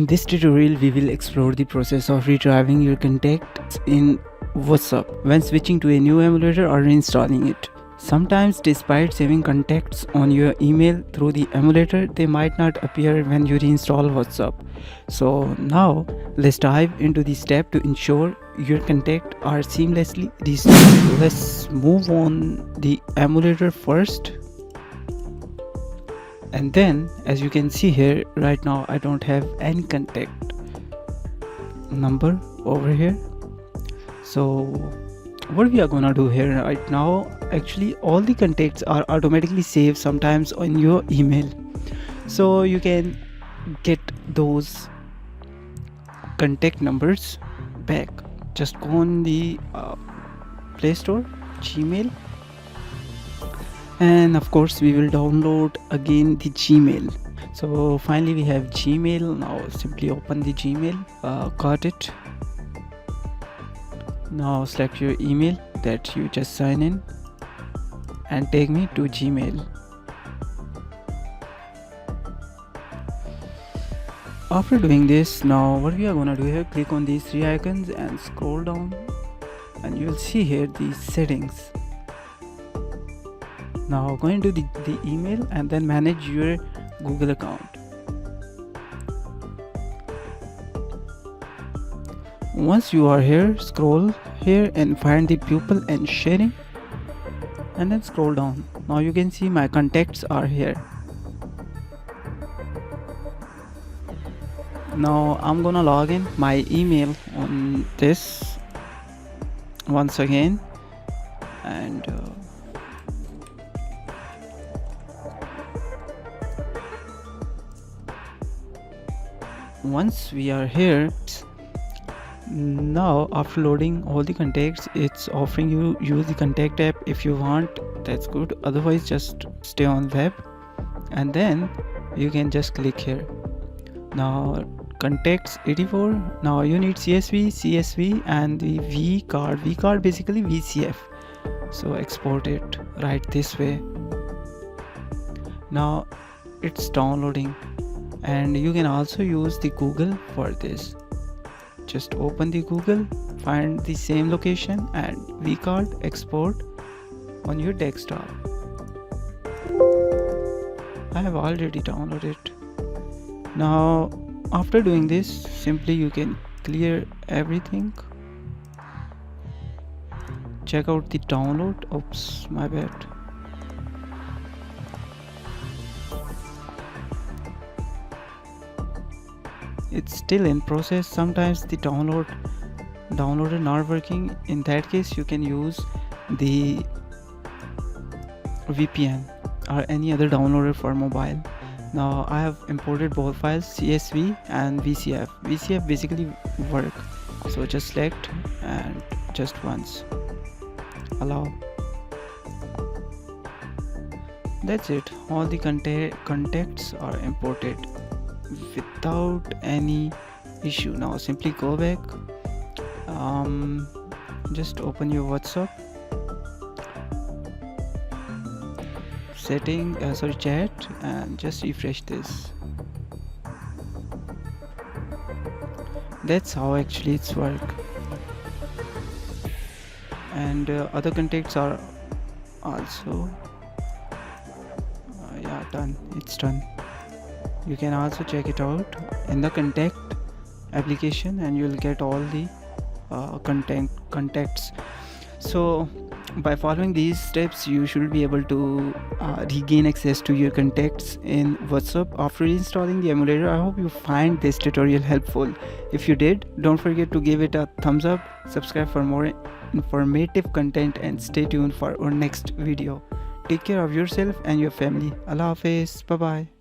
In this tutorial, we will explore the process of retrieving your contacts in WhatsApp when switching to a new emulator or reinstalling it. Sometimes, despite saving contacts on your email through the emulator, they might not appear when you reinstall WhatsApp. So now, let's dive into the step to ensure your contacts are seamlessly restored. Let's move on the emulator first. And then, as you can see here, right now I don't have any contact number over here. So what we are gonna do here right now, actually all the contacts are automatically saved sometimes on your email, so you can get those contact numbers back. Just go on the Play Store, Gmail, and of course we will download again the Gmail. So finally we have Gmail. Now simply open the Gmail, got it. Now select your email that you just sign in and take me to Gmail. After doing this, now what we are gonna do here, click on these three icons and scroll down, and you will see here the settings. Now go into the email and then manage your Google account. Once you are here, scroll here and find the pupil and sharing, and then scroll down. Now you can see my contacts are here. Now I'm gonna log in my email on this once again, and once we are here, now after loading all the contacts, it's offering you use the contact app. If you want, that's good, otherwise just stay on web, and then you can just click here. Now contacts 84. Now you need CSV and the V card basically VCF, so export it right this way. Now it's downloading, and you can also use the Google for this. Just open the Google, find the same location, and vcard export on your desktop. I have already downloaded it. Now after doing this, simply you can clear everything. Check out the download. Oops, my bad. It's still in process. Sometimes the downloader not working. In that case, you can use the VPN or any other downloader for mobile. Now I have imported both files, CSV and VCF. VCF basically work, so just select and just once allow. That's it. All the contacts are imported without any issue. Now simply go back, just open your WhatsApp setting, chat, and just refresh this. That's how actually it's work. And other contacts are also yeah, done. It's done. You can also check it out in the contact application, and you'll get all the contacts. So by following these steps, you should be able to regain access to your contacts in WhatsApp after installing the emulator. I hope you find this tutorial helpful. If you did, don't forget to give it a thumbs up, subscribe for more informative content, and stay tuned for our next video. Take care of yourself and your family. Allah Hafiz. Bye bye.